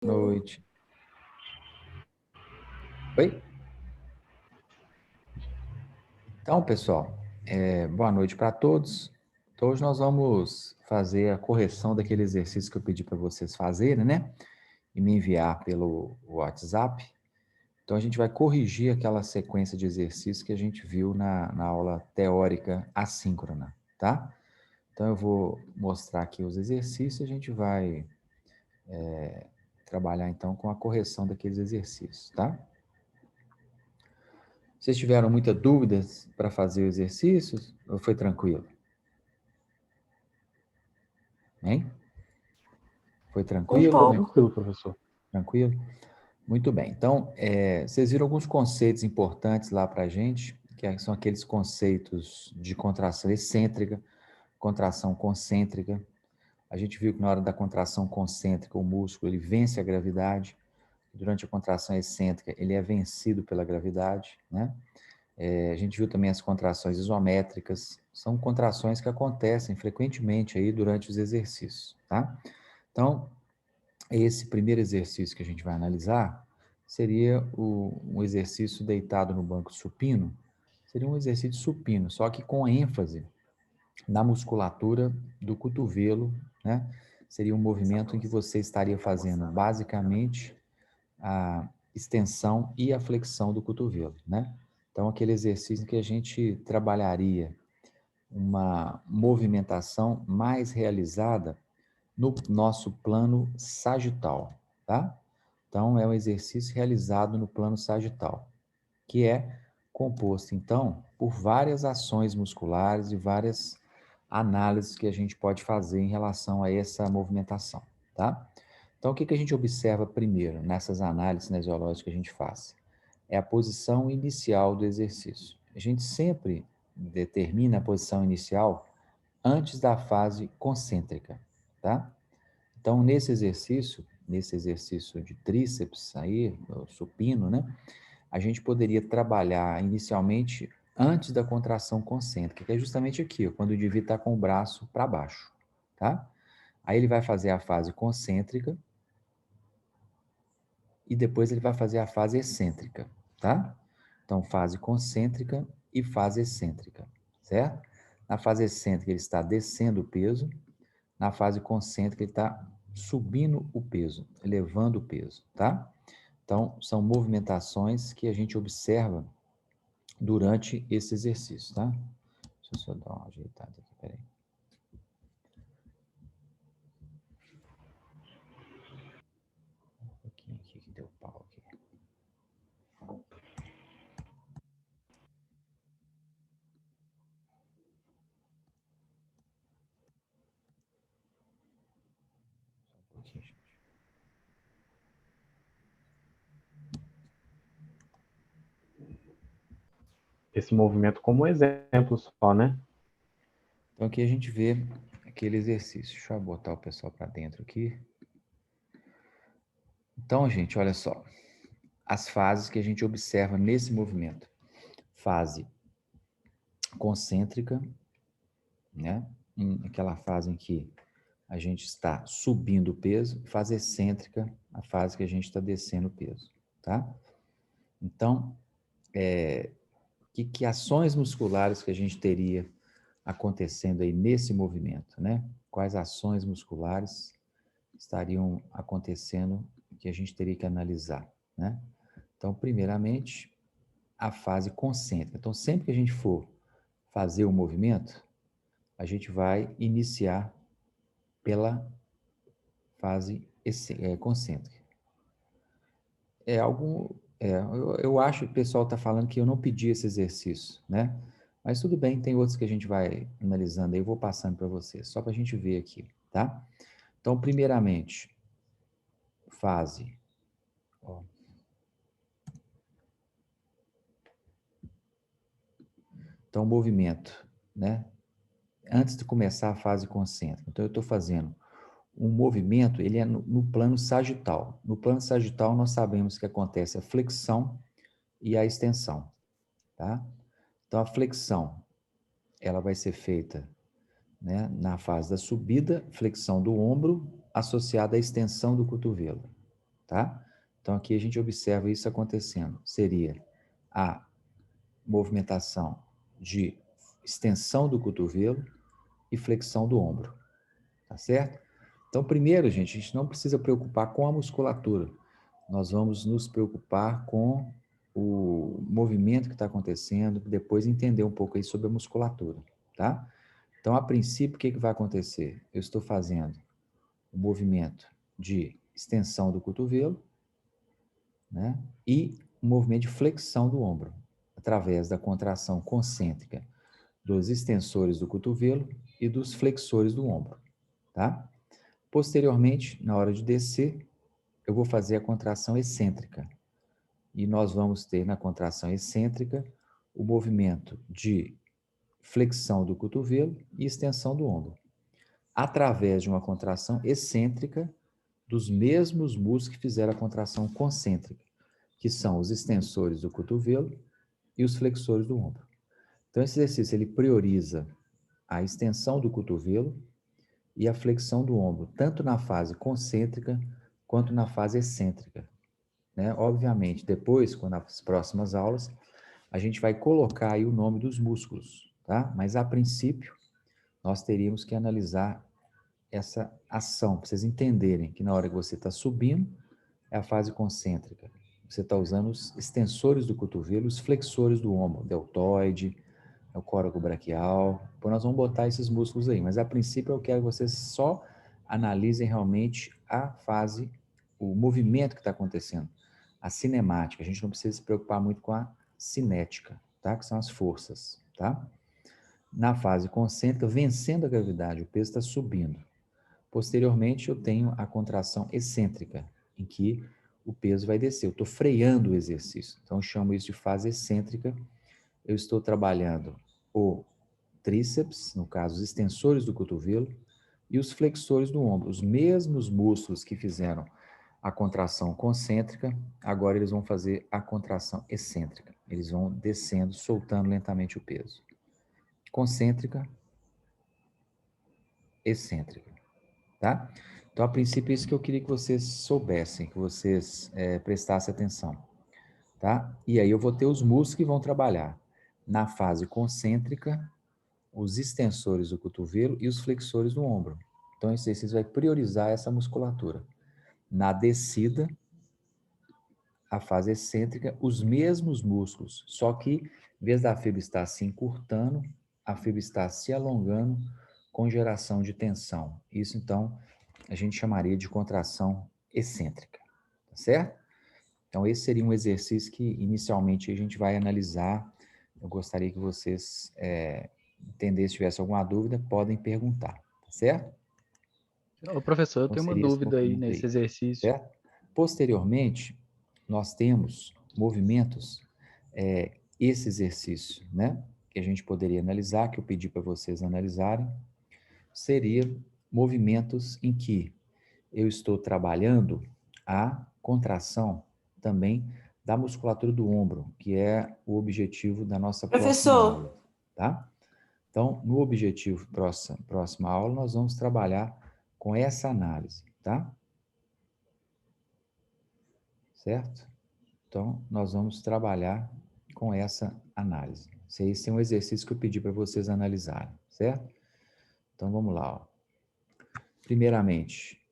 Noite. Oi? Então, pessoal, boa noite para todos. Então, hoje nós vamos fazer a correção daquele exercício que eu pedi para vocês fazerem, né? E me enviar pelo WhatsApp. Então, a gente vai corrigir aquela sequência de exercícios que a gente viu na aula teórica assíncrona, tá? Então, eu vou mostrar aqui os exercícios e a gente vai trabalhar, então, com a correção daqueles exercícios, tá? Vocês tiveram muitas dúvidas para fazer o exercício ou foi tranquilo? Hein? Foi Um tranquilo? pouco. Tranquilo, professor. Tranquilo? Muito bem. Então, vocês viram alguns conceitos importantes lá para a gente, são aqueles conceitos de contração excêntrica, contração concêntrica. A gente viu que na hora da contração concêntrica, o músculo ele vence a gravidade. Durante a contração excêntrica, ele é vencido pela gravidade, né? A gente viu também as contrações isométricas, são contrações que acontecem frequentemente aí durante os exercícios, tá? Então, esse primeiro exercício que a gente vai analisar seria um exercício deitado no banco supino, seria um exercício supino, só que com ênfase na musculatura do cotovelo, né? Seria um movimento em que você estaria fazendo basicamente a extensão e a flexão do cotovelo, né? Então, aquele exercício em que a gente trabalharia uma movimentação mais realizada no nosso plano sagital, tá? Então, é um exercício realizado no plano sagital, que é composto, então, por várias ações musculares e várias análises que a gente pode fazer em relação a essa movimentação, tá? Então, o que a gente observa primeiro nessas análises kinesiológicas que a gente faz? É a posição inicial do exercício. A gente sempre determina a posição inicial antes da fase concêntrica, tá? Então, nesse exercício de tríceps aí, o supino, né? A gente poderia trabalhar inicialmente antes da contração concêntrica, que é justamente aqui, ó, quando o indivíduo está com o braço para baixo, tá? Aí ele vai fazer a fase concêntrica e depois ele vai fazer a fase excêntrica, tá? Então, fase concêntrica e fase excêntrica, certo? Na fase excêntrica ele está descendo o peso, na fase concêntrica ele está subindo o peso, elevando o peso, tá? Então, são movimentações que a gente observa durante esse exercício, tá? Deixa eu só dar uma ajeitada aqui, peraí. Um pouquinho aqui que deu pau aqui. Só um pouquinho, gente. Esse movimento como exemplo só, né? Então aqui a gente vê aquele exercício. Deixa eu botar o pessoal para dentro aqui. Então, gente, olha só. As fases que a gente observa nesse movimento. Fase concêntrica, né? Aquela fase em que a gente está subindo o peso. Fase excêntrica, a fase que a gente está descendo o peso, tá? Então, que ações musculares que a gente teria acontecendo aí nesse movimento, né? Quais ações musculares estariam acontecendo que a gente teria que analisar, né? Então, primeiramente, a fase concêntrica. Então, sempre que a gente for fazer o movimento, a gente vai iniciar pela fase concêntrica. Eu acho que o pessoal está falando que eu não pedi esse exercício, né? Mas tudo bem, tem outros que a gente vai analisando aí, eu vou passando para vocês, só para a gente ver aqui, tá? Então, primeiramente, fase. Ó. Então, movimento, né? Antes de começar a fase concêntrica. Então, eu estou fazendo um movimento, ele é no plano sagital. No plano sagital, nós sabemos que acontece a flexão e a extensão, tá? Então, a flexão, ela vai ser feita, né, na fase da subida, flexão do ombro, associada à extensão do cotovelo. tá? Então, aqui a gente observa isso acontecendo. Seria a movimentação de extensão do cotovelo e flexão do ombro, tá certo? Então, primeiro, gente, a gente não precisa preocupar com a musculatura. Nós vamos nos preocupar com o movimento que está acontecendo, depois entender um pouco aí sobre a musculatura, tá? Então, a princípio, o que vai acontecer? Eu estou fazendo o movimento de extensão do cotovelo, né? E o movimento de flexão do ombro, através da contração concêntrica dos extensores do cotovelo e dos flexores do ombro, tá? Posteriormente, na hora de descer, eu vou fazer a contração excêntrica. E nós vamos ter na contração excêntrica o movimento de flexão do cotovelo e extensão do ombro, através de uma contração excêntrica dos mesmos músculos que fizeram a contração concêntrica, que são os extensores do cotovelo e os flexores do ombro. Então, esse exercício ele prioriza a extensão do cotovelo e a flexão do ombro, tanto na fase concêntrica quanto na fase excêntrica, né? Obviamente, depois, quando nas próximas aulas, a gente vai colocar aí o nome dos músculos, tá? Mas, a princípio, nós teríamos que analisar essa ação, para vocês entenderem que na hora que você está subindo, é a fase concêntrica. Você está usando os extensores do cotovelo, os flexores do ombro, deltoide, o coracobraquial. Então, nós vamos botar esses músculos aí. Mas, a princípio, eu quero que vocês só analisem realmente a fase, o movimento que está acontecendo. A cinemática. A gente não precisa se preocupar muito com a cinética, tá? Que são as forças, tá? Na fase concêntrica, vencendo a gravidade, o peso está subindo. Posteriormente, eu tenho a contração excêntrica, em que o peso vai descer. Eu estou freando o exercício. Então, eu chamo isso de fase excêntrica. Eu estou trabalhando o tríceps, no caso, os extensores do cotovelo, e os flexores do ombro. Os mesmos músculos que fizeram a contração concêntrica, agora eles vão fazer a contração excêntrica. Eles vão descendo, soltando lentamente o peso. Concêntrica, excêntrica, tá? Então, a princípio, é isso que eu queria que vocês soubessem, que vocês prestassem atenção, tá? E aí eu vou ter os músculos que vão trabalhar na fase concêntrica, os extensores do cotovelo e os flexores do ombro. Então, esse exercício vai priorizar essa musculatura. Na descida, a fase excêntrica, os mesmos músculos, só que, em vez da fibra estar se encurtando, a fibra está se alongando com geração de tensão. Isso, então, a gente chamaria de contração excêntrica, tá certo? Então, esse seria um exercício que, inicialmente, a gente vai analisar. Eu gostaria que vocês entendessem, se tivesse alguma dúvida, podem perguntar, tá certo? Ô, professor, eu Então, tenho uma seria esse dúvida aí movimento nesse aí, exercício. certo? Posteriormente, nós temos movimentos, esse exercício, né, que a gente poderia analisar, que eu pedi para vocês analisarem, seria movimentos em que eu estou trabalhando a contração também da musculatura do ombro, que é o objetivo da nossa próxima aula, tá? Então, no objetivo próxima aula, nós vamos trabalhar com essa análise, tá? Certo? Então, nós vamos trabalhar com essa análise. Esse é um exercício que eu pedi para vocês analisarem, certo? Então, vamos lá. Ó. Primeiramente,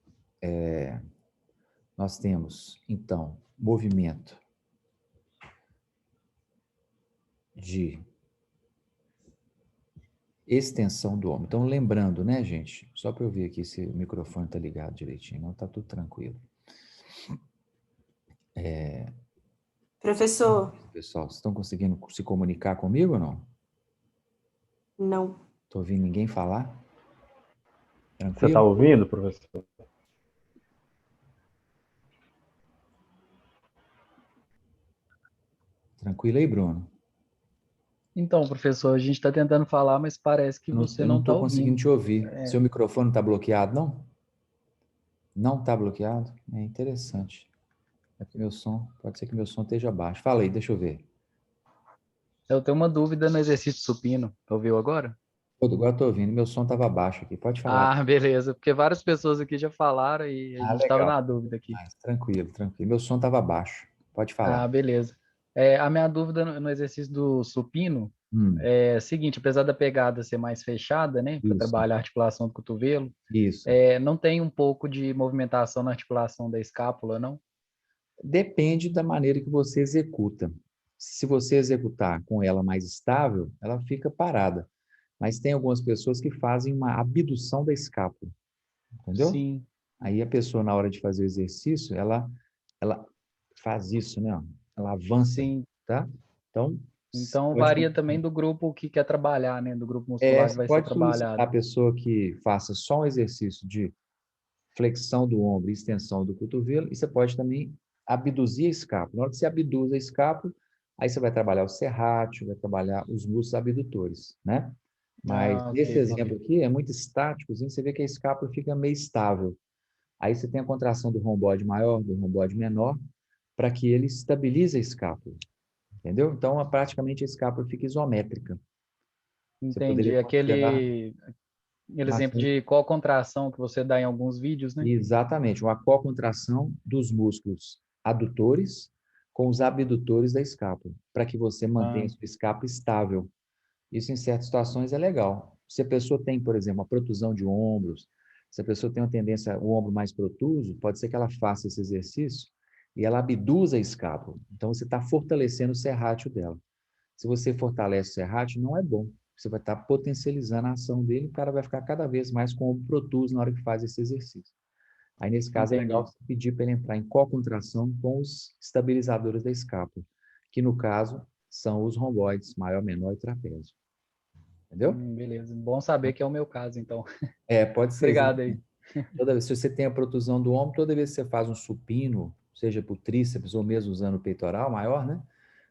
nós temos, então, movimento de extensão do ombro. Então, lembrando, né, gente? Só para eu ver aqui se o microfone está ligado direitinho. Não, está tudo tranquilo. Professor. Pessoal, vocês estão conseguindo se comunicar comigo ou não? Não. Estou ouvindo ninguém falar? Tranquilo? Você está ouvindo, professor? Tranquilo aí, Bruno? Então, professor, a gente está tentando falar, mas parece que você Eu não não está estou conseguindo ouvindo. te ouvir. Seu microfone está bloqueado, não? Não está bloqueado? É interessante. É que meu som, pode ser que meu som esteja baixo. Fala aí, deixa eu ver. Eu tenho uma dúvida no exercício supino. Ouviu agora? Agora estou ouvindo, meu som estava baixo aqui, pode falar. Ah, beleza, porque várias pessoas aqui já falaram e a Ah, gente estava legal. na dúvida aqui. Tranquilo, tranquilo. Meu som estava baixo, pode falar. Ah, beleza. A minha dúvida no exercício do supino Hum, é a seguinte, apesar da pegada ser mais fechada, né, para isso, trabalhar a articulação do cotovelo, isso. não tem um pouco de movimentação na articulação da escápula, não? Depende da maneira que você executa. Se você executar com ela mais estável, ela fica parada. Mas tem algumas pessoas que fazem uma abdução da escápula, entendeu? Sim, Aí a pessoa, na hora de fazer o exercício, ela faz isso, né? Ó, ela avança, sim. tá? Então, Então pode, varia também do grupo que quer trabalhar, né, do grupo muscular que você vai ser pode solicitar a trabalhado. pessoa que faça só um exercício de flexão do ombro e extensão do cotovelo, e você pode também abduzir a escápula. Na hora que você abduz a escápula, aí você vai trabalhar o serrátil, vai trabalhar os músculos abdutores, né? Mas Ah, ok, nesse exemplo ok. aqui é muito estático, você vê que a escápula fica meio estável. Aí você tem a contração do romboide maior, do romboide menor, para que ele estabilize a escápula, entendeu? Então, praticamente a escápula fica isométrica. Você Entendi. poderia considerar Aquele exemplo bastante. de qual contração que você dá em alguns vídeos, né? Exatamente, uma cocontração dos músculos adutores com os abdutores da escápula, para que você mantenha Ah, a sua escápula estável. Isso, em certas situações, é legal. Se a pessoa tem, por exemplo, uma protusão de ombros, se a pessoa tem uma tendência, o ombro mais protuso, pode ser que ela faça esse exercício e ela abduza a escápula. Então, você está fortalecendo o serrátil dela. Se você fortalece o serrátil, não é bom. Você vai estar potencializando a ação dele, e o cara vai ficar cada vez mais com o ombro protuso na hora que faz esse exercício. Aí, nesse caso, é legal entendi. você pedir para ele entrar em co-contração com os estabilizadores da escápula, que no caso são os romboides, maior, menor e trapézio. Entendeu? Beleza. Bom saber que é o meu caso, então. Pode ser Obrigado aí. exatamente. Toda vez, se você tem a protusão do ombro, toda vez que você faz um supino, seja por tríceps ou mesmo usando o peitoral maior, né?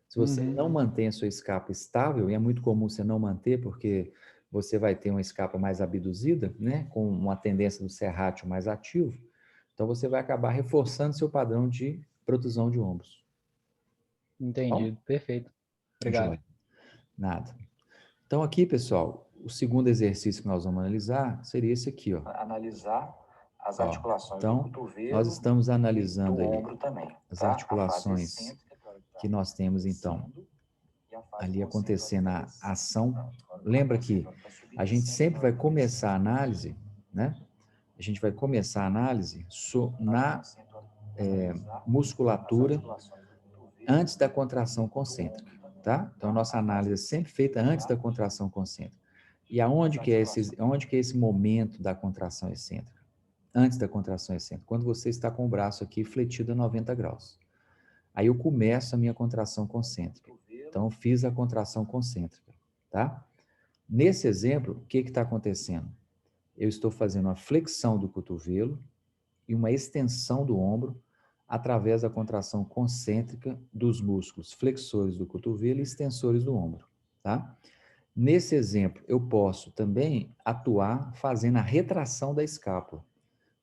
Se você Uhum, não mantém a sua escapa estável, e é muito comum você não manter, porque você vai ter uma escapa mais abduzida, né? Com uma tendência do serrátil mais ativo, então você vai acabar reforçando seu padrão de protusão de ombros. Bom, entendi. Perfeito. Obrigado. joia. Nada. Então, aqui, pessoal, o segundo exercício que nós vamos analisar seria esse aqui, ó. Analisar as articulações do cotovelo. Nós estamos analisando ali as articulações que nós temos, então, ali acontecendo a ação. Lembra que a gente sempre vai começar a análise, né? A gente vai começar a análise na musculatura antes da contração concêntrica, tá? Então, a nossa análise é sempre feita antes da contração concêntrica. E onde que é esse momento da contração excêntrica? Antes da contração excêntrica, quando você está com o braço aqui fletido a 90 graus. Aí eu começo a minha contração concêntrica. Então, eu fiz a contração concêntrica, tá? Nesse exemplo, o que está acontecendo? Eu estou fazendo uma flexão do cotovelo e uma extensão do ombro através da contração concêntrica dos músculos flexores do cotovelo e extensores do ombro, tá? Nesse exemplo, eu posso também atuar fazendo a retração da escápula.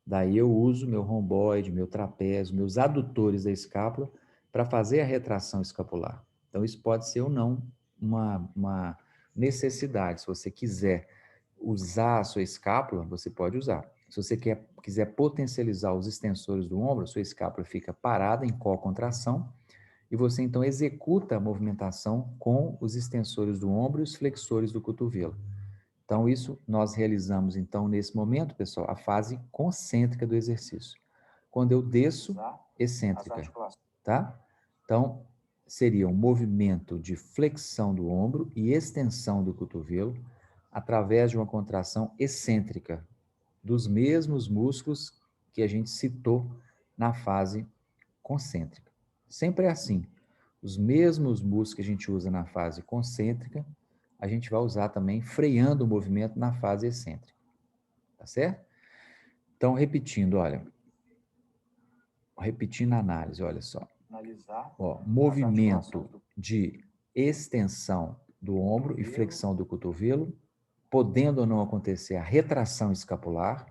Daí eu uso meu romboide, meu trapézio, meus adutores da escápula para fazer a retração escapular. Então, isso pode ser ou não uma necessidade. Se você quiser usar a sua escápula, você pode usar. Se você quiser potencializar os extensores do ombro, sua escápula fica parada em co-contração e você então executa a movimentação com os extensores do ombro e os flexores do cotovelo. Então, isso nós realizamos, então, nesse momento, pessoal, a fase concêntrica do exercício. Quando eu desço, excêntrica, tá? Então, seria um movimento de flexão do ombro e extensão do cotovelo através de uma contração excêntrica dos mesmos músculos que a gente citou na fase concêntrica. Sempre é assim. Os mesmos músculos que a gente usa na fase concêntrica, a gente vai usar também freando o movimento na fase excêntrica. Tá certo? Então, repetindo a análise, olha só. Ó, movimento de extensão do ombro e flexão do cotovelo, podendo ou não acontecer a retração escapular,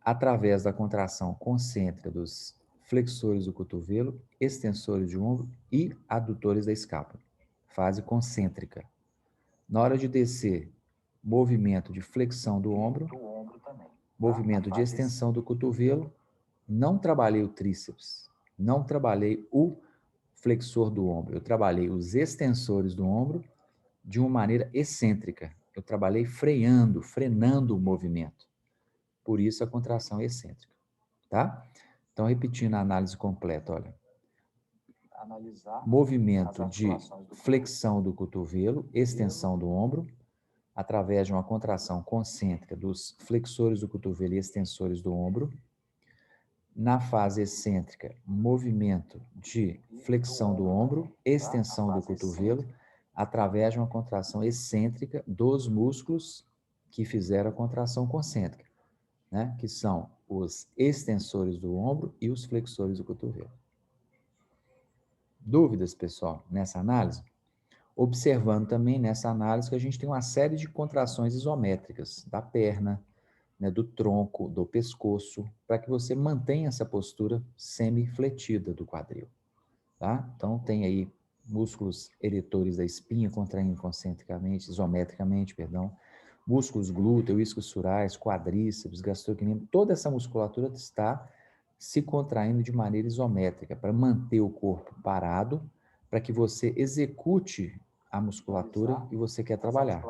através da contração concêntrica dos flexores do cotovelo, extensores de ombro e adutores da escápula. Fase concêntrica. Na hora de descer, movimento de flexão do ombro, movimento de extensão do cotovelo, não trabalhei o tríceps, não trabalhei o flexor do ombro, eu trabalhei os extensores do ombro de uma maneira excêntrica. Eu trabalhei frenando o movimento. Por isso a contração é excêntrica, tá? Então, repetindo a análise completa, olha. Movimento de flexão do cotovelo, extensão do ombro, através de uma contração concêntrica dos flexores do cotovelo e extensores do ombro. Na fase excêntrica, movimento de flexão do ombro, extensão do cotovelo, através de uma contração excêntrica dos músculos que fizeram a contração concêntrica, né? Que são os extensores do ombro e os flexores do cotovelo. Dúvidas, pessoal, nessa análise? Observando também nessa análise que a gente tem uma série de contrações isométricas da perna, né, do tronco, do pescoço, para que você mantenha essa postura semi-fletida do quadril, tá? Então, tem aí músculos eretores da espinha contraindo concentricamente, isometricamente, perdão, músculos glúteo, isquiosurais, quadríceps, gastrocnêmio, toda essa musculatura está se contraindo de maneira isométrica para manter o corpo parado, para que você execute a musculatura que você quer trabalhar,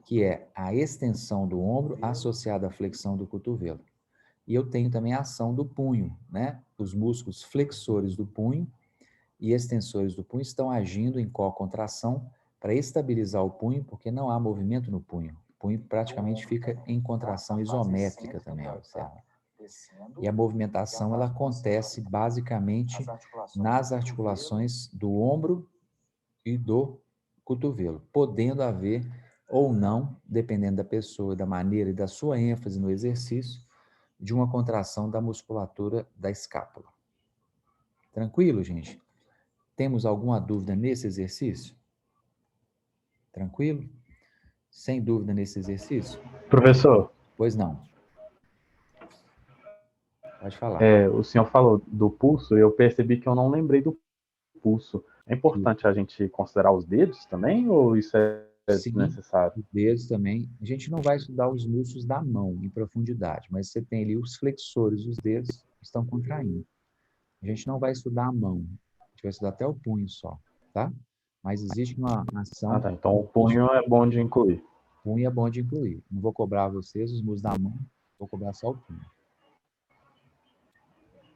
que é a extensão do ombro associada à flexão do cotovelo. E eu tenho também a ação do punho, né? Os músculos flexores do punho e extensores do punho estão agindo em co-contração para estabilizar o punho, porque não há movimento no punho. O punho praticamente fica em contração isométrica também, observa. E a movimentação, ela acontece basicamente nas articulações do ombro e do cotovelo, podendo haver ou não, dependendo da pessoa, da maneira e da sua ênfase no exercício, de uma contração da musculatura da escápula. Tranquilo, gente? Temos alguma dúvida nesse exercício? Tranquilo? Sem dúvida nesse exercício? Professor, Pois não. Pode falar. o senhor falou do pulso, e eu percebi que eu não lembrei do pulso. É importante a gente considerar os dedos também, ou isso é Sim, desnecessário? os dedos também. A gente não vai estudar os músculos da mão em profundidade, mas você tem ali os flexores dos dedos que estão contraindo. A gente não vai estudar a mão, a gente vai estudar até o punho só, tá? Mas existe uma ação... Ah, tá. Então o punho é bom de incluir. Punho é bom de incluir. Não vou cobrar vocês os músculos da mão, vou cobrar só o punho.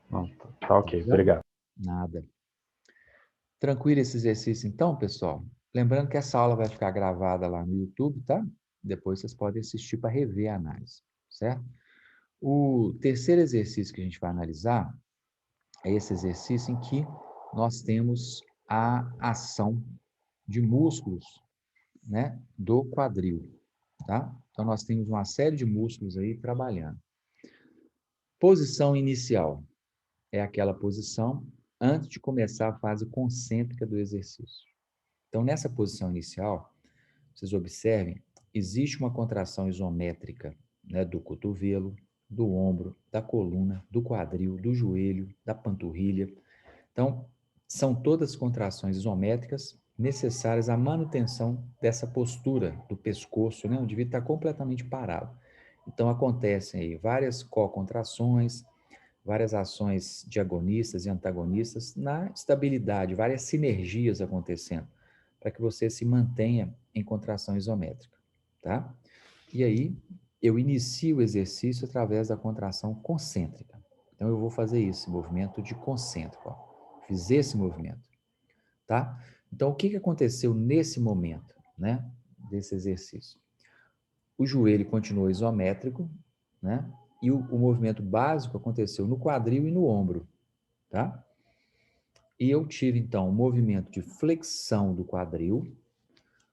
Não, tá ok, Tá? obrigado. Nada. Tranquilo esse exercício então, pessoal? Lembrando que essa aula vai ficar gravada lá no YouTube, tá? Depois vocês podem assistir para rever a análise, certo? O terceiro exercício que a gente vai analisar é esse exercício em que nós temos a ação de músculos, né, do quadril, tá? Então, nós temos uma série de músculos aí trabalhando. Posição inicial é aquela posição antes de começar a fase concêntrica do exercício. Então, nessa posição inicial, vocês observem, existe uma contração isométrica, né, do cotovelo, do ombro, da coluna, do quadril, do joelho, da panturrilha. Então, são todas contrações isométricas necessárias à manutenção dessa postura do pescoço, né? O indivíduo está completamente parado. Então, acontecem aí várias co-contrações, várias ações de agonistas e antagonistas na estabilidade, várias sinergias acontecendo, para que você se mantenha em contração isométrica, tá? E aí, eu inicio o exercício através da contração concêntrica. Então, eu vou fazer esse movimento de concêntrico, ó. Fiz esse movimento, tá? Então, o que aconteceu nesse momento, né, desse exercício? O joelho continuou isométrico, né? E o movimento básico aconteceu no quadril e no ombro, tá? E eu tive, então, um movimento de flexão do quadril.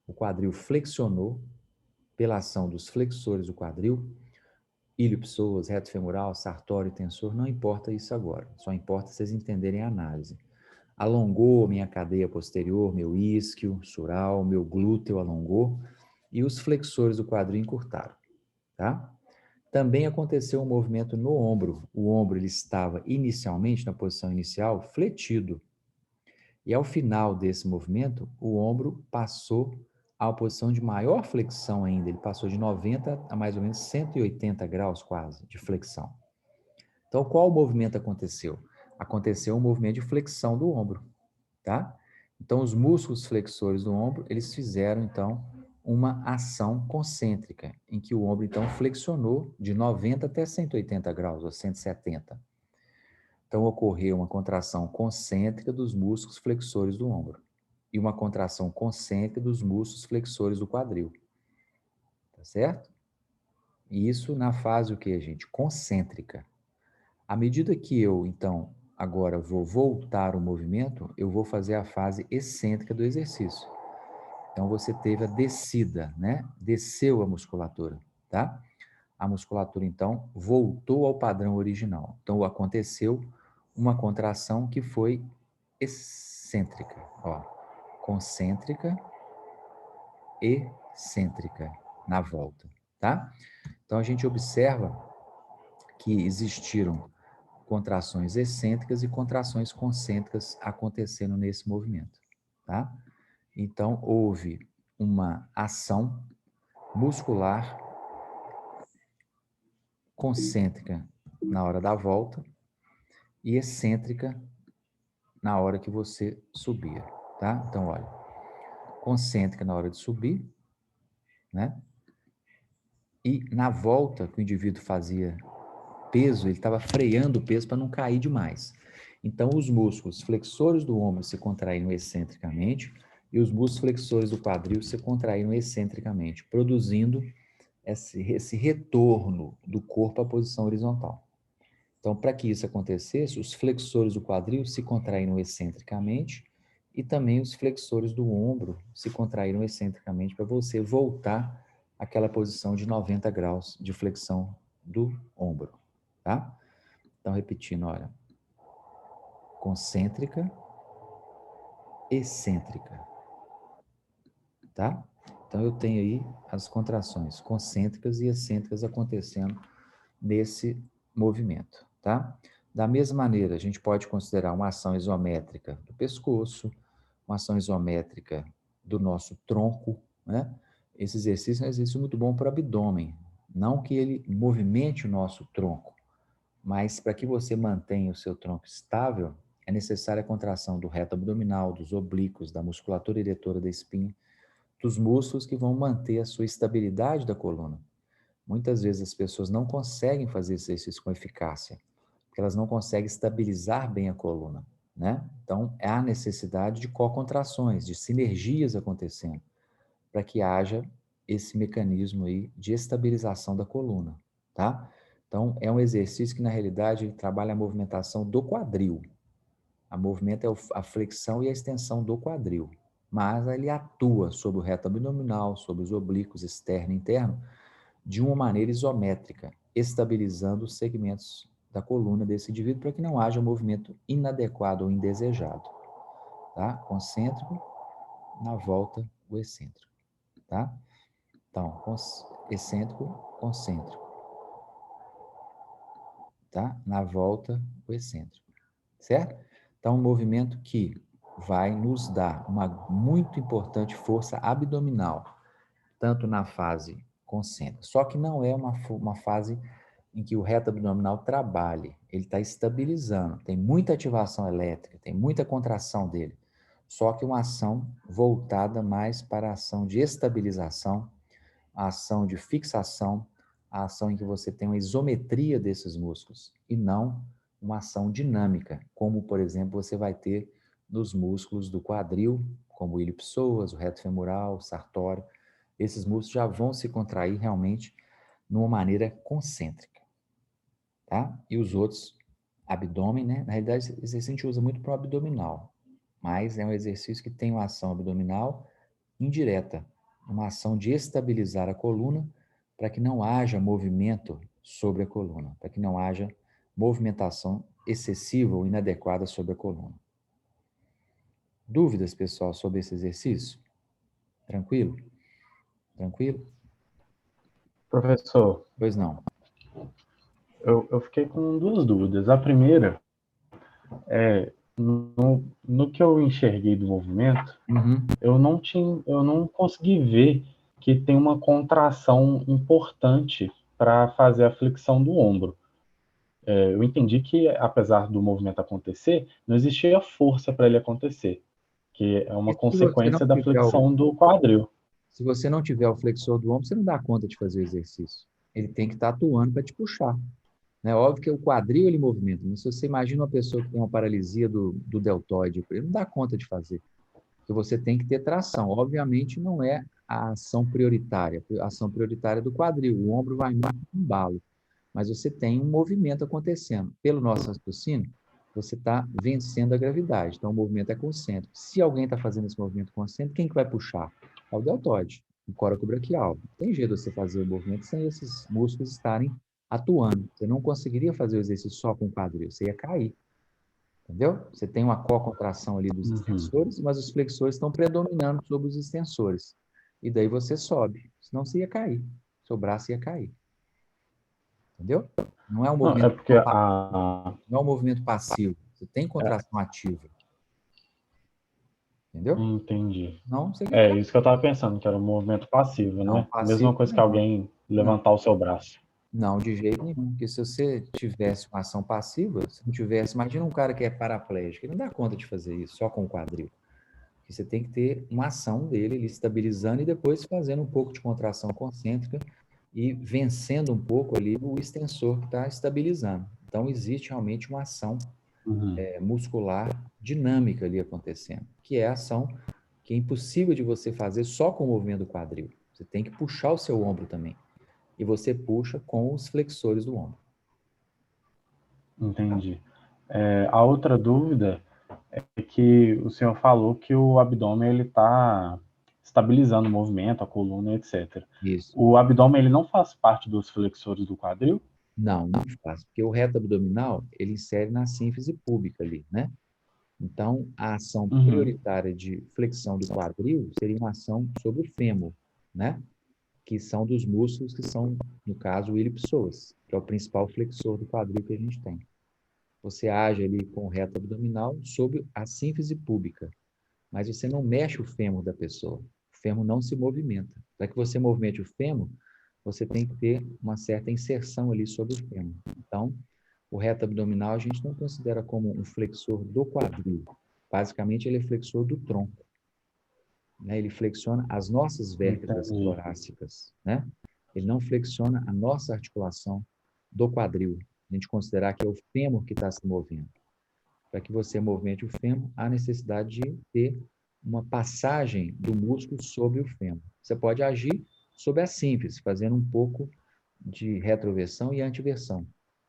O quadril flexionou pela ação dos flexores do quadril, ilio-psoas, reto femoral, sartório, tensor, não importa isso agora. Só importa vocês entenderem a análise. Alongou minha cadeia posterior, meu isquio, sural, meu glúteo alongou e os flexores do quadril encurtaram, tá? Também aconteceu um movimento no ombro. O ombro ele estava inicialmente, na posição inicial, fletido. E ao final desse movimento, o ombro passou a posição de maior flexão ainda. Ele passou de 90 a mais ou menos 180 graus quase de flexão. Então, qual movimento aconteceu? Aconteceu um movimento de flexão do ombro, tá? Então, os músculos flexores do ombro, eles fizeram, então, uma ação concêntrica, em que o ombro, então, flexionou de 90 até 180 graus, ou 170. Então, ocorreu uma contração concêntrica dos músculos flexores do ombro e uma contração concêntrica dos músculos flexores do quadril. Tá certo? E isso na fase o quê, gente? Concêntrica. À medida que eu, então, agora vou voltar o movimento, eu vou fazer a fase excêntrica do exercício. Então, você teve a descida, né? Desceu a musculatura, tá? A musculatura, então, voltou ao padrão original. Então, aconteceu uma contração que foi excêntrica, ó. Concêntrica, excêntrica, na volta, tá? Então, a gente observa que existiram contrações excêntricas e contrações concêntricas acontecendo nesse movimento, tá? Então, houve uma ação muscular concêntrica na hora da volta e excêntrica na hora que você subia, tá? Então, olha, concêntrica na hora de subir, né? E na volta que o indivíduo fazia peso, ele estava freando o peso para não cair demais. Então, os músculos flexores do ombro se contraíram excentricamente e os músculos flexores do quadril se contraíram excentricamente, produzindo esse retorno do corpo à posição horizontal. Então, para que isso acontecesse, os flexores do quadril se contraíram excentricamente e também os flexores do ombro se contraíram excentricamente para você voltar àquela posição de 90 graus de flexão do ombro, tá? Então, repetindo, olha, concêntrica, excêntrica, tá? Então, eu tenho aí as contrações concêntricas e excêntricas acontecendo nesse movimento, tá? Da mesma maneira, a gente pode considerar uma ação isométrica do pescoço, uma ação isométrica do nosso tronco, né? Esse exercício é um exercício muito bom para o abdômen, não que ele movimente o nosso tronco, mas para que você mantenha o seu tronco estável, é necessária a contração do reto abdominal, dos oblíquos, da musculatura eretora da espinha, dos músculos que vão manter a sua estabilidade da coluna. Muitas vezes as pessoas não conseguem fazer esse exercício com eficácia, porque elas não conseguem estabilizar bem a coluna, né? Então, há necessidade de co-contrações, de sinergias acontecendo, para que haja esse mecanismo aí de estabilização da coluna, tá? Então, é um exercício que, na realidade, ele trabalha a movimentação do quadril. A movimento é a flexão e a extensão do quadril, mas ele atua sobre o reto abdominal, sobre os oblíquos externo e interno, de uma maneira isométrica, estabilizando os segmentos da coluna desse indivíduo para que não haja um movimento inadequado ou indesejado, tá? Concêntrico, na volta, o excêntrico, tá? Então, excêntrico, concêntrico, tá? Na volta, o excêntrico, certo? Então, um movimento que vai nos dar uma muito importante força abdominal, tanto na fase concêntrica. Só que não é uma fase em que o reto abdominal trabalhe, ele está estabilizando, tem muita ativação elétrica, tem muita contração dele, só que uma ação voltada mais para a ação de estabilização, a ação de fixação, a ação em que você tem uma isometria desses músculos, e não uma ação dinâmica, como, por exemplo, você vai ter nos músculos do quadril, como o ilho-psoas, o reto femoral, o sartório. Esses músculos já vão se contrair realmente de uma maneira concêntrica, tá? E os outros, abdômen, né? Na realidade, esse exercício a gente usa muito para o abdominal, mas é um exercício que tem uma ação abdominal indireta, uma ação de estabilizar a coluna para que não haja movimento sobre a coluna, para que não haja movimentação excessiva ou inadequada sobre a coluna. Dúvidas, pessoal, sobre esse exercício? Tranquilo? Tranquilo? Professor, Pois não. eu fiquei com duas dúvidas. A primeira é, no que eu enxerguei do movimento, Uhum. eu não consegui ver que tem uma contração importante para fazer a flexão do ombro. Eu entendi que, apesar do movimento acontecer, não existia força para ele acontecer, que é uma E se você não consequência da tiver flexão do quadril. se você não tiver o flexor do ombro, você não dá conta de fazer o exercício. Ele tem que estar atuando para te puxar. Né? Óbvio que o quadril ele movimenta, mas se você imagina uma pessoa que tem uma paralisia do deltoide, ele não dá conta de fazer. Porque você tem que ter tração. Obviamente, não é a ação prioritária. A ação prioritária é do quadril. O ombro vai muito com embalo. Mas você tem um movimento acontecendo. Pelo nosso raciocínio, você está vencendo a gravidade. Então, o movimento é concêntrico. Se alguém está fazendo esse movimento concêntrico, quem que vai puxar? É o deltoide, o coracobraquial. Não tem jeito de você fazer o movimento sem esses músculos estarem atuando. Você não conseguiria fazer o exercício só com o quadril, você ia cair. Entendeu? Você tem uma co-contração ali dos extensores, mas os flexores estão predominando sobre os extensores. E daí você sobe. Senão você ia cair. Seu braço ia cair. Entendeu? Não é um Não, é movimento, porque não é um movimento passivo. Você tem contração ativa. Entendeu? entendi. Não, você quer É cair. isso que eu estava pensando, que era um movimento passivo, Não, né? Mesma passivo coisa que não. alguém Não, levantar o seu braço. não, de jeito nenhum. Porque se você tivesse uma ação passiva, se não tivesse, imagina um cara que é paraplégico, ele não dá conta de fazer isso só com o quadril. Porque você tem que ter uma ação dele, ele estabilizando e depois fazendo um pouco de contração concêntrica e vencendo um pouco ali o extensor que está estabilizando. Então, existe realmente uma ação muscular dinâmica ali acontecendo, que é a ação que é impossível de você fazer só com o movimento do quadril. Você tem que puxar o seu ombro também. E você puxa com os flexores do ombro. Entendi. A outra dúvida é que o senhor falou que o abdômen ele está estabilizando o movimento, a coluna, etc. Isso. O abdômen ele não faz parte dos flexores do quadril? Não, não faz. Porque o reto abdominal, ele insere na sínfise púbica ali, né? Então, a ação Uhum, prioritária de flexão do quadril seria uma ação sobre o fêmur, né? Que são dos músculos que são, no caso, o iliopsoas, que é o principal flexor do quadril que a gente tem. Você age ali com o reto abdominal sobre a sínfise púbica, mas você não mexe o fêmur da pessoa. O fêmur não se movimenta. Para que você movimente o fêmur, você tem que ter uma certa inserção ali sobre o fêmur. Então, o reto abdominal a gente não considera como um flexor do quadril. Basicamente, ele é flexor do tronco. Né? Ele flexiona as nossas vértebras entendi. torácicas. Né? Ele não flexiona a nossa articulação do quadril. A gente considerar que é o fêmur que está se movendo. Para que você movimente o fêmur, há necessidade de ter uma passagem do músculo sobre o fêmur. Você pode agir sobre a sínfise, fazendo um pouco de retroversão e antiversão,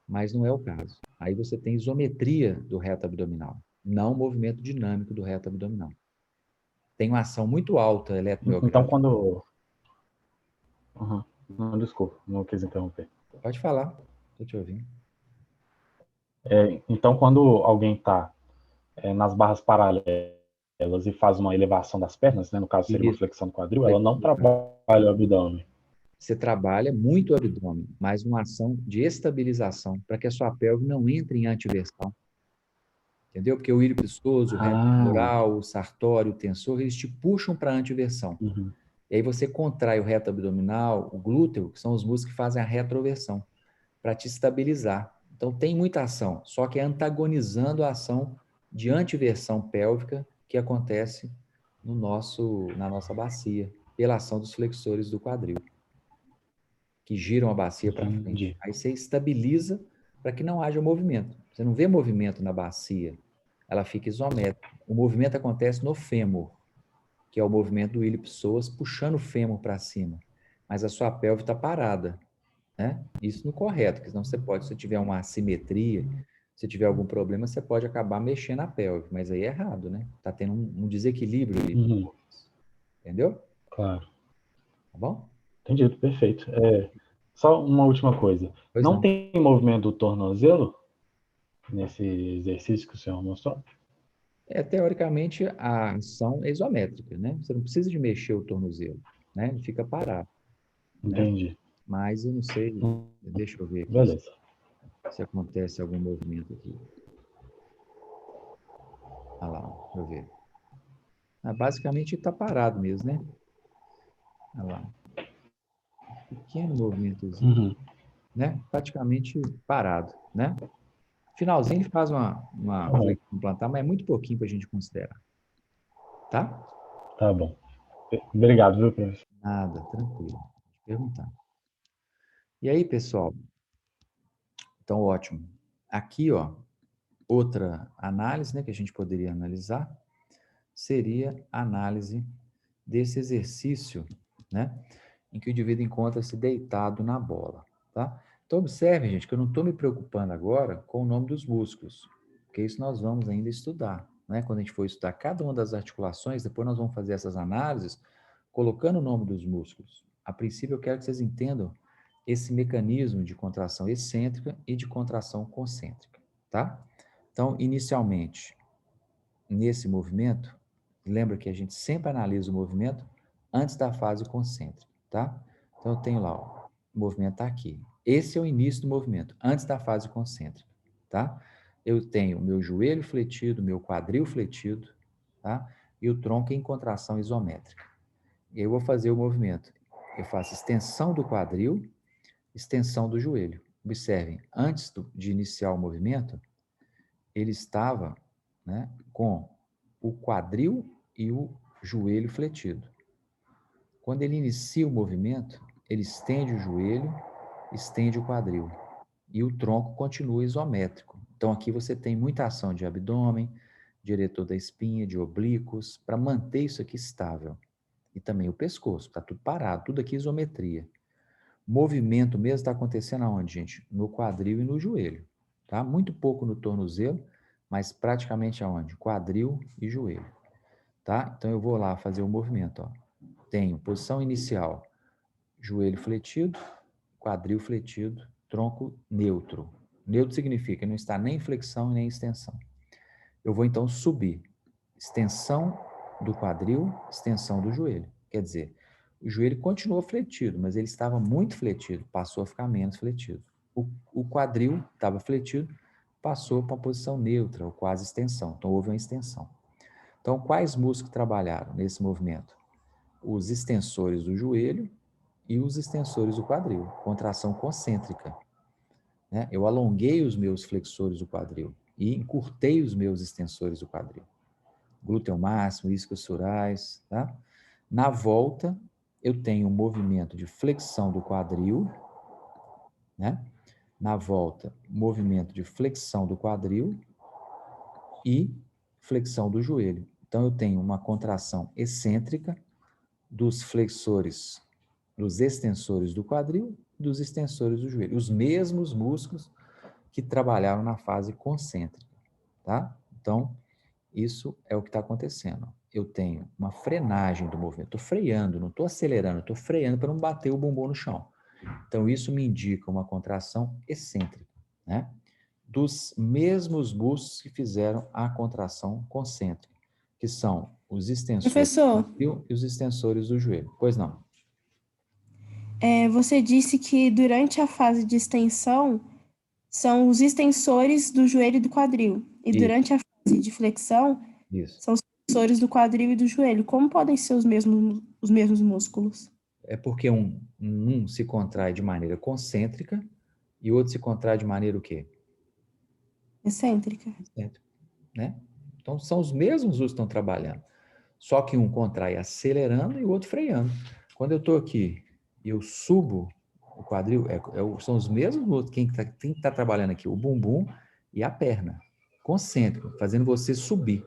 mas não é o caso. Aí você tem isometria do reto abdominal, não movimento dinâmico do reto abdominal. Tem uma ação muito alta Então, eletromiográfica. quando. Uhum. Não, desculpa, não quis interromper. Pode falar, estou te ouvindo. Então, quando alguém está nas barras paralelas e faz uma elevação das pernas, né, no caso seria uma Isso, flexão do quadril, ela não trabalha o abdômen. você trabalha muito o abdômen, mas uma ação de estabilização para que a sua pelve não entre em antiversão. Entendeu? Porque o ilho prestoso, o reto Ah, femoral, o sartório, o tensor, eles te puxam para a antiversão. uhum, E aí você contrai o reto abdominal, o glúteo, que são os músculos que fazem a retroversão, para te estabilizar. Então tem muita ação, só que é antagonizando a ação de antiversão pélvica que acontece na nossa bacia, pela ação dos flexores do quadril, que giram a bacia para frente. entendi. Aí você estabiliza para que não haja movimento. Você não vê movimento na bacia, ela fica isométrica. O movimento acontece no fêmur, que é o movimento do ilho-psoas puxando o fêmur para cima. Mas a sua pelve está parada, né? Isso no correto, porque senão você pode, se tiver uma assimetria, se tiver algum problema, você pode acabar mexendo a pelve, mas aí é errado, né? Tá tendo um desequilíbrio ali. Uhum, Entendeu? claro. Tá bom? Entendido, perfeito. Só uma última coisa. Pois Não não. tem movimento do tornozelo nesse exercício que o senhor mostrou? Teoricamente, a ação é isométrica, né? Você não precisa de mexer o tornozelo, né? Ele fica parado, né? Entendi. Mas eu não sei, deixa eu ver aqui Beleza. se acontece algum movimento aqui. Deixa eu ver. Basicamente está parado mesmo, né? Olha lá. Pequeno movimentozinho, né? Praticamente parado, né? Finalzinho ele faz uma flexão plantar, mas é muito pouquinho para a gente considerar. Tá? Tá bom. Obrigado, viu, professor? Nada, tranquilo. Pode perguntar. E aí, pessoal? Então, ótimo. Aqui, ó, outra análise, né, que a gente poderia analisar seria a análise desse exercício, né, em que o indivíduo encontra-se deitado na bola, tá? Então, observe, gente, que eu não estou me preocupando agora com o nome dos músculos, porque isso nós vamos ainda estudar, né? Quando a gente for estudar cada uma das articulações, depois nós vamos fazer essas análises colocando o nome dos músculos. A princípio, eu quero que vocês entendam esse mecanismo de contração excêntrica e de contração concêntrica, tá? Então, inicialmente, nesse movimento, lembra que a gente sempre analisa o movimento antes da fase concêntrica, tá? Então, eu tenho lá, ó, o movimento está aqui. Esse é o início do movimento, antes da fase concêntrica, tá? Eu tenho o meu joelho fletido, meu quadril fletido, tá? E o tronco em contração isométrica. E eu vou fazer o movimento. Eu faço extensão do quadril, extensão do joelho. Observem, antes de iniciar o movimento, ele estava, né, com o quadril e o joelho fletido. Quando ele inicia o movimento, ele estende o joelho, estende o quadril. E o tronco continua isométrico. Então, aqui você tem muita ação de abdômen, de eretor da espinha, de oblíquos, para manter isso aqui estável. E também o pescoço, está tudo parado, tudo aqui isometria. Movimento mesmo está acontecendo aonde, gente? No quadril e no joelho, tá? Muito pouco no tornozelo, mas praticamente aonde? Quadril e joelho, tá? Então eu vou lá fazer o movimento, ó. Tenho posição inicial, joelho fletido, quadril fletido, tronco neutro. Neutro significa não está nem em flexão nem em extensão. Eu vou então subir. Extensão do quadril, extensão do joelho. Quer dizer, o joelho continuou fletido, mas ele estava muito fletido, passou a ficar menos fletido. O quadril estava fletido, passou para uma posição neutra, ou quase extensão. Então, houve uma extensão. Então, quais músculos trabalharam nesse movimento? Os extensores do joelho e os extensores do quadril, contração concêntrica, né? Eu alonguei os meus flexores do quadril e encurtei os meus extensores do quadril. Glúteo máximo, isquiosurais, tá? Na volta, eu tenho um movimento de flexão do quadril, né? Na volta, movimento de flexão do quadril e flexão do joelho. Então, eu tenho uma contração excêntrica dos flexores, dos extensores do quadril, dos extensores do joelho. Os mesmos músculos que trabalharam na fase concêntrica, tá? Então, isso é o que está acontecendo. Eu tenho uma frenagem do movimento, estou freando, não estou acelerando, estou freando para não bater o bumbum no chão. Então, isso me indica uma contração excêntrica, né? Dos mesmos músculos que fizeram a contração concêntrica, que são os extensores Professor, do quadril e os extensores do joelho. Pois não? você disse que durante a fase de extensão são os extensores do joelho e do quadril. E Isso, durante a fase de flexão isso. são os extensores do quadril e do joelho. Como podem ser os mesmos músculos? É porque um se contrai de maneira concêntrica e o outro se contrai de maneira o quê? Excêntrica. Excêntrica, né? Então, são os mesmos músculos que estão trabalhando. Só que um contrai acelerando e o outro freando. Quando eu estou aqui e eu subo o quadril, são os mesmos músculos. Quem está trabalhando aqui? O bumbum e a perna. Concêntrico, fazendo você subir.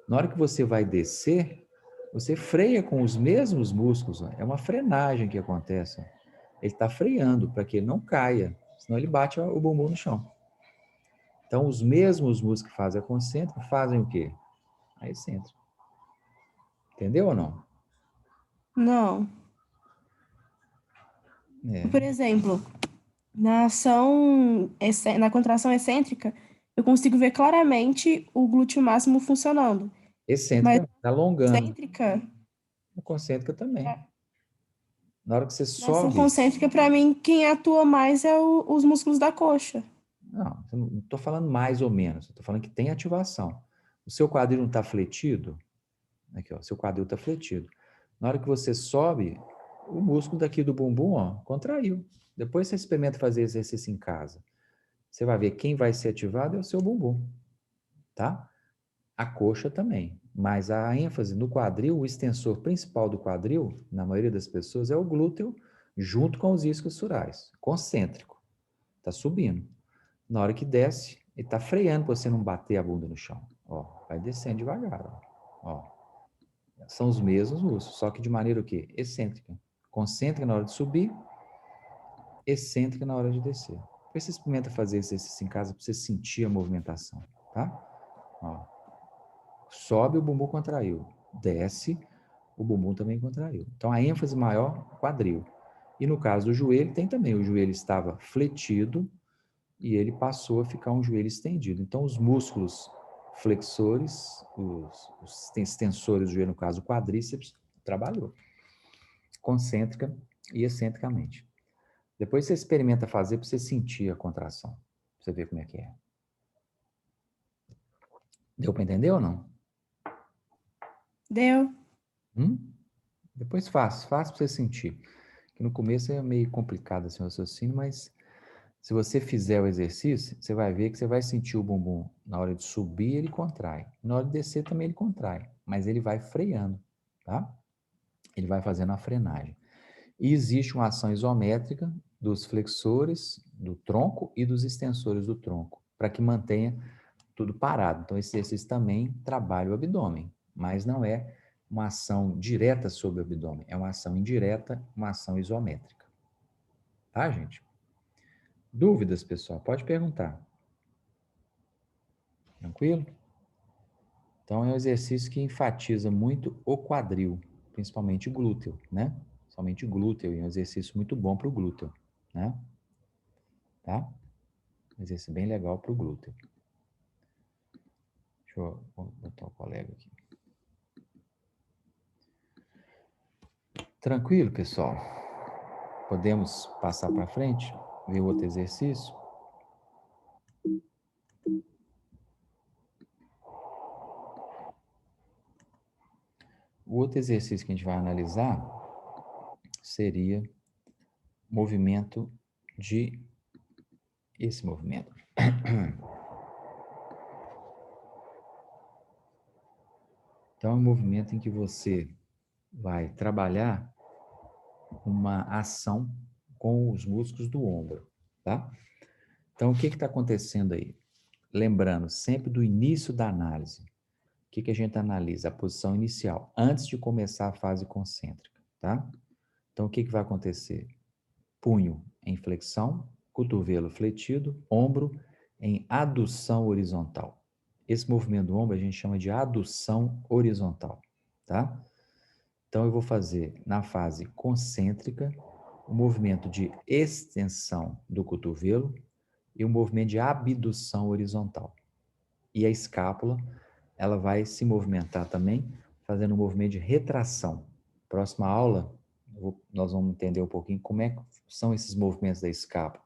Na hora que você vai descer, você freia com os mesmos músculos. Ó. É uma frenagem que acontece. Ó. Ele está freando para que ele não caia, senão ele bate o bumbum no chão. Então, os mesmos músculos que fazem a concêntrica fazem o quê? A excêntrica. Entendeu ou não? Não. É. Por exemplo, na contração excêntrica, eu consigo ver claramente o glúteo máximo funcionando. Mas Excêntrica, tá alongando. excêntrica, A concêntrica também. Na hora que você na ação sobe... concêntrica, para mim, quem atua mais é os músculos da coxa. Não estou falando mais ou menos. Estou falando que tem ativação. O seu quadril não está fletido? Aqui, ó, seu quadril está fletido. Na hora que você sobe, o músculo daqui do bumbum, ó, contraiu. Depois você experimenta fazer exercício em casa. Você vai ver quem vai ser ativado é o seu bumbum, tá? A coxa também. Mas a ênfase no quadril, o extensor principal do quadril, na maioria das pessoas, é o glúteo, junto com os isquios surais, concêntrico. Tá subindo. Na hora que desce, ele tá freando para você não bater a bunda no chão. Ó, vai descendo devagar, ó. São os mesmos músculos, só que de maneira o quê? Excêntrica. Concêntrica na hora de subir, excêntrica na hora de descer. Depois você experimenta fazer exercício em casa para você sentir a movimentação, tá? Ó. Sobe, o bumbum contraiu. Desce, o bumbum também contraiu. Então, a ênfase maior, quadril. E no caso do joelho, tem também. O joelho estava fletido e ele passou a ficar um joelho estendido. Então, os músculos flexores, os extensores do joelho, no caso, o quadríceps, trabalhou. Concêntrica e excentricamente. Depois você experimenta fazer para você sentir a contração. Pra você ver como é que é. Deu para entender ou não? Deu? Depois faz para você sentir. Que no começo é meio complicado assim o raciocínio, mas se você fizer o exercício, você vai ver que você vai sentir o bumbum. Na hora de subir, ele contrai. Na hora de descer, também ele contrai. Mas ele vai freando, tá? Ele vai fazendo a frenagem. E existe uma ação isométrica dos flexores do tronco e dos extensores do tronco, para que mantenha tudo parado. Então, esse exercício também trabalha o abdômen, mas não é uma ação direta sobre o abdômen, é uma ação indireta, uma ação isométrica. Tá, gente? Dúvidas, pessoal? Pode perguntar. Tranquilo? Então, é um exercício que enfatiza muito o quadril, principalmente o glúteo, né? Somente o glúteo, é um exercício muito bom para o glúteo, né? Tá? Um exercício bem legal para o glúteo. Deixa eu botar o colega aqui. Tranquilo, pessoal? Podemos passar para frente? Ver o outro exercício? O outro exercício que a gente vai analisar seria movimento de... Esse movimento. Então, é um movimento em que você vai trabalhar uma ação com os músculos do ombro, tá? Então, o que está acontecendo aí? Lembrando sempre do início da análise. O que a gente analisa? A posição inicial, antes de começar a fase concêntrica, tá? Então, o que vai acontecer? Punho em flexão, cotovelo fletido, ombro em adução horizontal. Esse movimento do ombro a gente chama de adução horizontal, tá? Então, eu vou fazer na fase concêntrica o movimento de extensão do cotovelo e o movimento de abdução horizontal. E a escápula, ela vai se movimentar também, fazendo um movimento de retração. Próxima aula, nós vamos entender um pouquinho como é que são esses movimentos da escápula.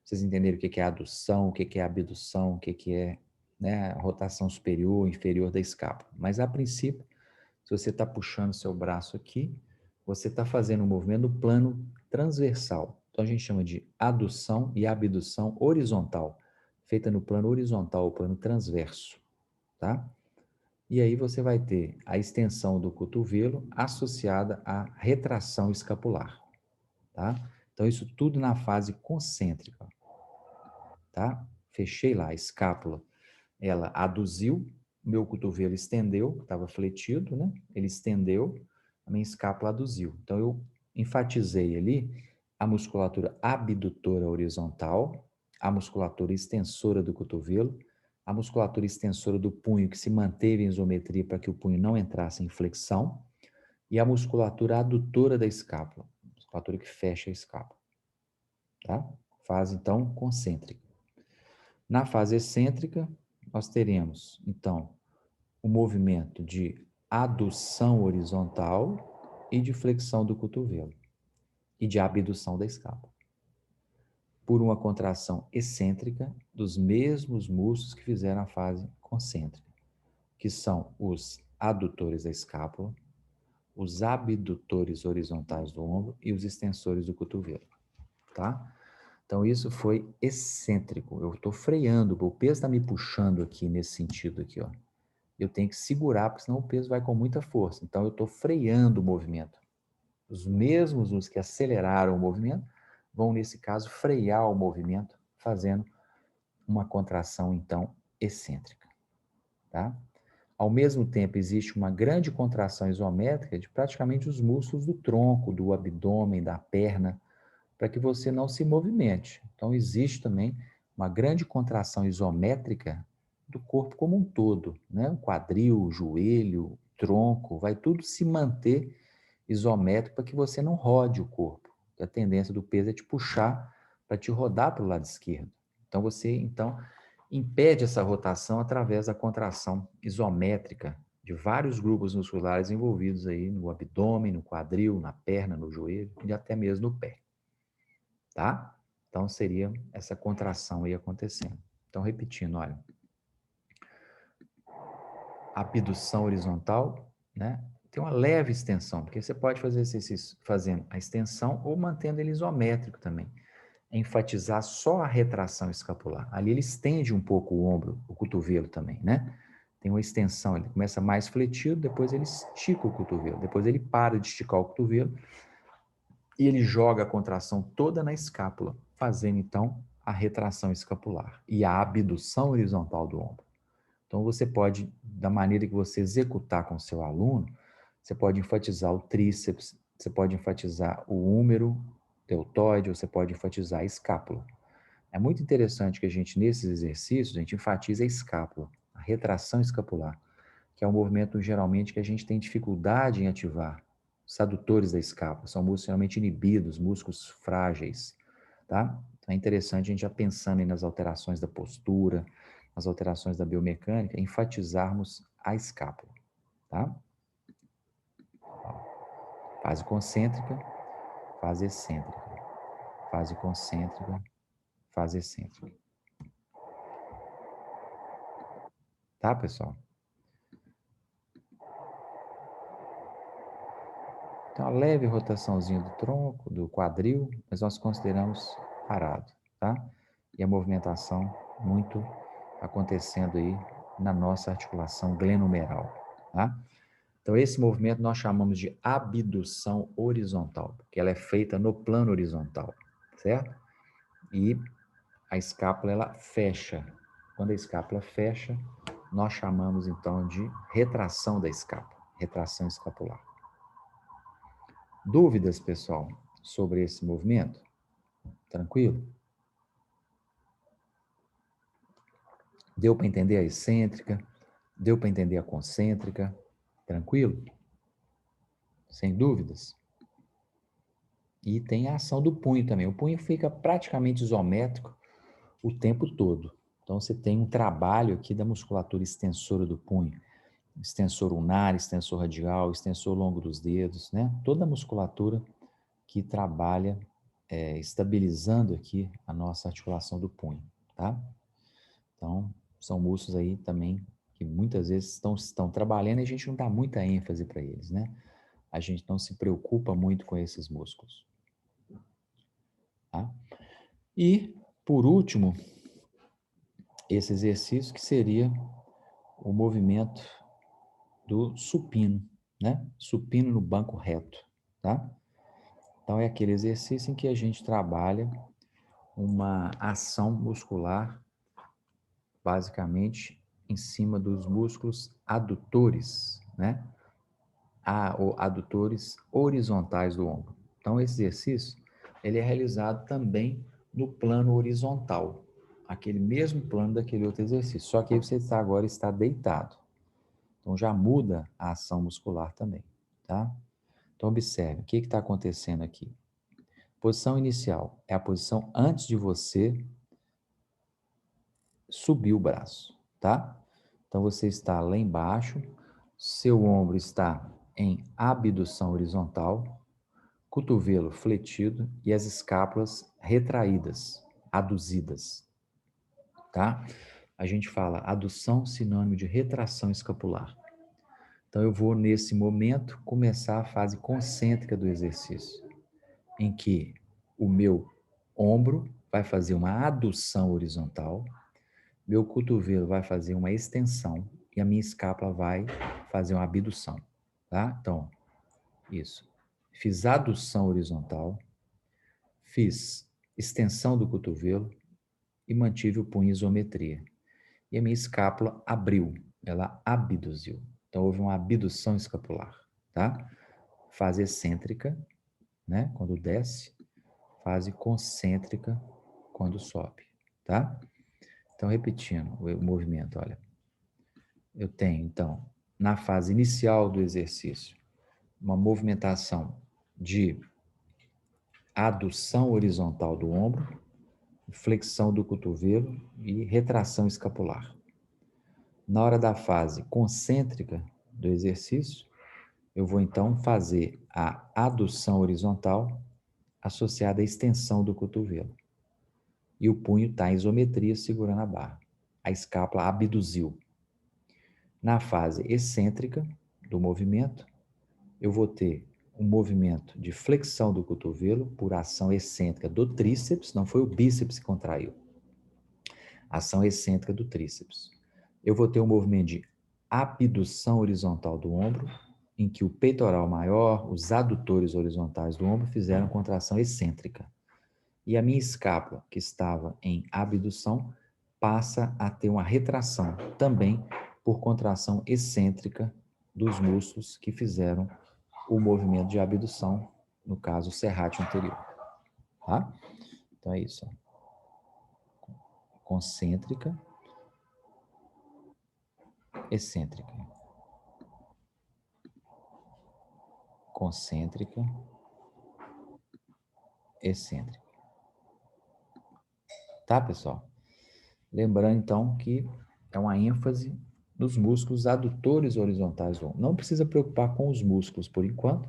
Vocês entenderem o que é adução, o que é abdução, o que é, né, a rotação superior, inferior da escápula. Mas, a princípio, se você está puxando seu braço aqui, você está fazendo um movimento no plano transversal. Então, a gente chama de adução e abdução horizontal, feita no plano horizontal, o plano transverso, tá? E aí você vai ter a extensão do cotovelo associada à retração escapular, tá? Então, isso tudo na fase concêntrica, tá? Fechei lá a escápula, ela aduziu, meu cotovelo estendeu, estava fletido, né? Ele estendeu, a minha escápula aduziu. Então, eu enfatizei ali a musculatura abdutora horizontal, a musculatura extensora do cotovelo, a musculatura extensora do punho, que se manteve em isometria para que o punho não entrasse em flexão, e a musculatura adutora da escápula, musculatura que fecha a escápula, tá? Fase, então, concêntrica. Na fase excêntrica, nós teremos, então, o movimento de adução horizontal e de flexão do cotovelo e de abdução da escápula, por uma contração excêntrica dos mesmos músculos que fizeram a fase concêntrica. que são os adutores da escápula, os abdutores horizontais do ombro e os extensores do cotovelo, tá? Então, isso foi excêntrico. Eu estou freando, o peso está me puxando aqui nesse sentido aqui, ó. Eu tenho que segurar, porque senão o peso vai com muita força. Então, eu estou freando o movimento. Os mesmos os que aceleraram o movimento vão, nesse caso, frear o movimento, fazendo uma contração, então, excêntrica, tá? Ao mesmo tempo, existe uma grande contração isométrica de praticamente os músculos do tronco, do abdômen, da perna, para que você não se movimente. Então, existe também uma grande contração isométrica do corpo como um todo, né? O quadril, o joelho, o tronco, vai tudo se manter isométrico para que você não rode o corpo. A tendência do peso é te puxar para te rodar para o lado esquerdo. Então, você, impede essa rotação através da contração isométrica de vários grupos musculares envolvidos aí no abdômen, no quadril, na perna, no joelho e até mesmo no pé. Tá? Então, seria essa contração aí acontecendo. Então, repetindo, olha. Abdução horizontal, né? Tem uma leve extensão, porque você pode fazer exercício fazendo a extensão ou mantendo ele isométrico também. Enfatizar só a retração escapular. Ali ele estende um pouco o ombro, o cotovelo também, né? Tem uma extensão, ele começa mais fletido, depois ele estica o cotovelo, depois ele para de esticar o cotovelo e ele joga a contração toda na escápula, fazendo então a retração escapular e a abdução horizontal do ombro. Então você pode, da maneira que você executar com o seu aluno, você pode enfatizar o tríceps, você pode enfatizar o húmero deltoide, você pode enfatizar a escápula. É muito interessante que a gente, nesses exercícios, a gente enfatiza a escápula, a retração escapular, que é um movimento, geralmente, que a gente tem dificuldade em ativar. Os adutores da escápula são músculos geralmente inibidos, músculos frágeis, tá? Então é interessante a gente já pensando aí nas alterações da postura, nas alterações da biomecânica, enfatizarmos a escápula, tá? Fase concêntrica, fase excêntrica, fase concêntrica, fase excêntrica. Tá, pessoal? Então, uma leve rotaçãozinha do tronco, do quadril, mas nós consideramos parado, tá? E a movimentação muito acontecendo aí na nossa articulação glenohumeral, tá? Então, esse movimento nós chamamos de abdução horizontal, porque ela é feita no plano horizontal, certo? E a escápula, ela fecha. Quando a escápula fecha, nós chamamos, então, de retração da escápula, retração escapular. Dúvidas, pessoal, sobre esse movimento? Tranquilo? Deu para entender a excêntrica? Deu para entender a concêntrica? Tranquilo? Sem dúvidas? E tem a ação do punho também. O punho fica praticamente isométrico o tempo todo. Então, você tem um trabalho aqui da musculatura extensora do punho. Extensor ulnar, extensor radial, extensor longo dos dedos, né? Toda a musculatura que trabalha estabilizando aqui a nossa articulação do punho, tá? Então, são músculos aí também que muitas vezes estão trabalhando e a gente não dá muita ênfase para eles, né? A gente não se preocupa muito com esses músculos. Tá? E, por último, esse exercício que seria o movimento do supino, né? Supino no banco reto, tá? Então, é aquele exercício em que a gente trabalha uma ação muscular, basicamente, em cima dos músculos adutores, né? Adutores horizontais do ombro. Então, esse exercício, ele é realizado também no plano horizontal, aquele mesmo plano daquele outro exercício, só que aí você agora está deitado. Então, já muda a ação muscular também, tá? Então, observe, o que está acontecendo aqui? Posição inicial é a posição antes de você subir o braço, tá? Então, você está lá embaixo, seu ombro está em abdução horizontal, cotovelo fletido e as escápulas retraídas, aduzidas, tá? a gente fala adução sinônimo de retração escapular. Então, eu vou, nesse momento, começar a fase concêntrica do exercício, em que o meu ombro vai fazer uma adução horizontal, meu cotovelo vai fazer uma extensão e a minha escápula vai fazer uma abdução, tá? Então, isso. Fiz adução horizontal, fiz extensão do cotovelo e mantive o punho em isometria. E a minha escápula abriu, ela abduziu. Então, houve uma abdução escapular, tá? Fase excêntrica, né? Quando desce, fase concêntrica, quando sobe, tá? Então, repetindo o movimento, olha. Eu tenho, então, na fase inicial do exercício, uma movimentação de adução horizontal do ombro, flexão do cotovelo e retração escapular. Na hora da fase concêntrica do exercício, eu vou então fazer a adução horizontal associada à extensão do cotovelo. E o punho está em isometria segurando a barra. A escápula abduziu. Na fase excêntrica do movimento, eu vou ter um movimento de flexão do cotovelo por ação excêntrica do tríceps, não foi o bíceps que contraiu. Ação excêntrica do tríceps. Eu vou ter um movimento de abdução horizontal do ombro, em que o peitoral maior, os adutores horizontais do ombro fizeram contração excêntrica. E a minha escápula, que estava em abdução, passa a ter uma retração, também por contração excêntrica dos músculos que fizeram o movimento de abdução, no caso, o serrátil anterior. Tá? Então é isso. Concêntrica, excêntrica. Concêntrica, excêntrica. Tá, pessoal? Lembrando, então, que é uma ênfase nos músculos adutores horizontais do ombro. Não precisa preocupar com os músculos por enquanto,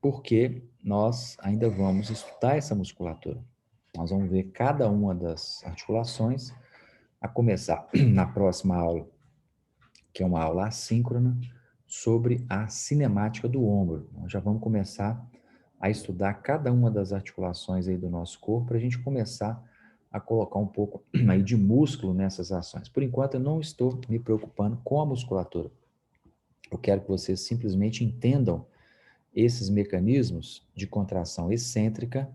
porque nós ainda vamos estudar essa musculatura. Nós vamos ver cada uma das articulações, a começar na próxima aula, que é uma aula assíncrona, sobre a cinemática do ombro. Nós já vamos começar a estudar cada uma das articulações aí do nosso corpo, para a gente começar a colocar um pouco aí de músculo nessas ações. Por enquanto, eu não estou me preocupando com a musculatura. Eu quero que vocês simplesmente entendam esses mecanismos de contração excêntrica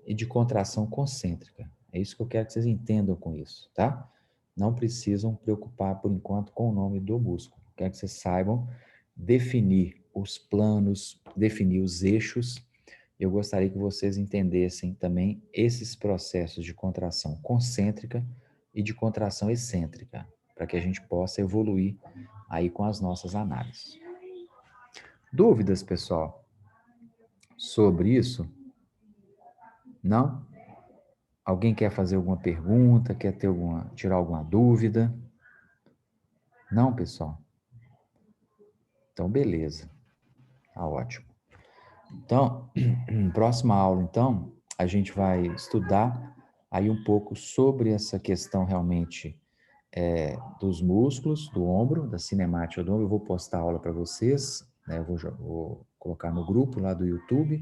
e de contração concêntrica. É isso que eu quero que vocês entendam com isso, tá? Não precisam preocupar, por enquanto, com o nome do músculo. Quero que vocês saibam definir os planos, definir os eixos. Eu gostaria que vocês entendessem também esses processos de contração concêntrica e de contração excêntrica, para que a gente possa evoluir aí com as nossas análises. Dúvidas, pessoal, sobre isso? Não? Alguém quer fazer alguma pergunta, quer ter tirar alguma dúvida? Não, pessoal? Então, beleza. Tá ótimo. Então, próxima aula, então, a gente vai estudar aí um pouco sobre essa questão realmente dos músculos do ombro, da cinemática do ombro. Eu vou postar a aula para vocês, né? Eu vou colocar no grupo lá do YouTube.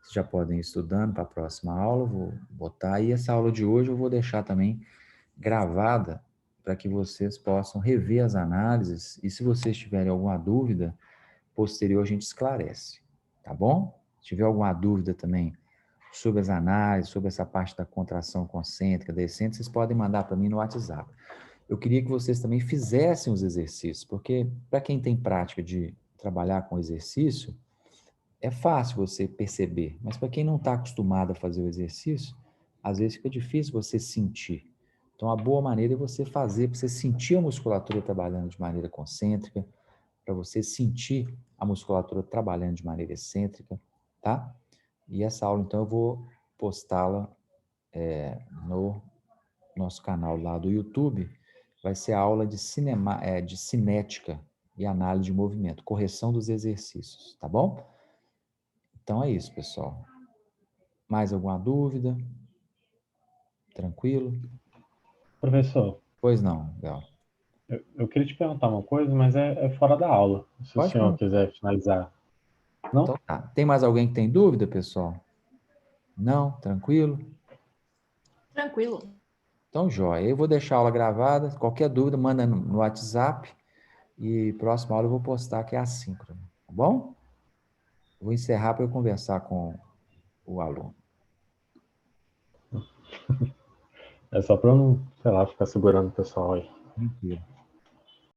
Vocês já podem ir estudando para a próxima aula, vou botar. E essa aula de hoje eu vou deixar também gravada para que vocês possam rever as análises. E se vocês tiverem alguma dúvida, posterior a gente esclarece, tá bom? Se tiver alguma dúvida também sobre as análises, sobre essa parte da contração concêntrica, descente, vocês podem mandar para mim no WhatsApp. Eu queria que vocês também fizessem os exercícios, porque para quem tem prática de trabalhar com exercício, é fácil você perceber, mas para quem não está acostumado a fazer o exercício, às vezes fica difícil você sentir. Então, a boa maneira é você fazer, para você sentir a musculatura trabalhando de maneira concêntrica, para você sentir a musculatura trabalhando de maneira excêntrica, tá? E essa aula, então, eu vou postá-la no nosso canal lá do YouTube. Vai ser a aula de cinética e análise de movimento, correção dos exercícios, tá bom? Então é isso, pessoal. Mais alguma dúvida? Tranquilo? Professor, Pois não, Bel. Eu queria te perguntar uma coisa, mas é fora da aula. Se o Pode senhor perguntar. quiser finalizar. Não? Então tá. Tem mais alguém que tem dúvida, pessoal? Não? Tranquilo? Tranquilo. Então, joia. Eu vou deixar a aula gravada. Qualquer dúvida, manda no WhatsApp. E próxima aula eu vou postar que é assíncrono. Tá bom? Vou encerrar para eu conversar com o aluno. É só para eu não, sei lá, ficar segurando o pessoal aí. Tranquilo.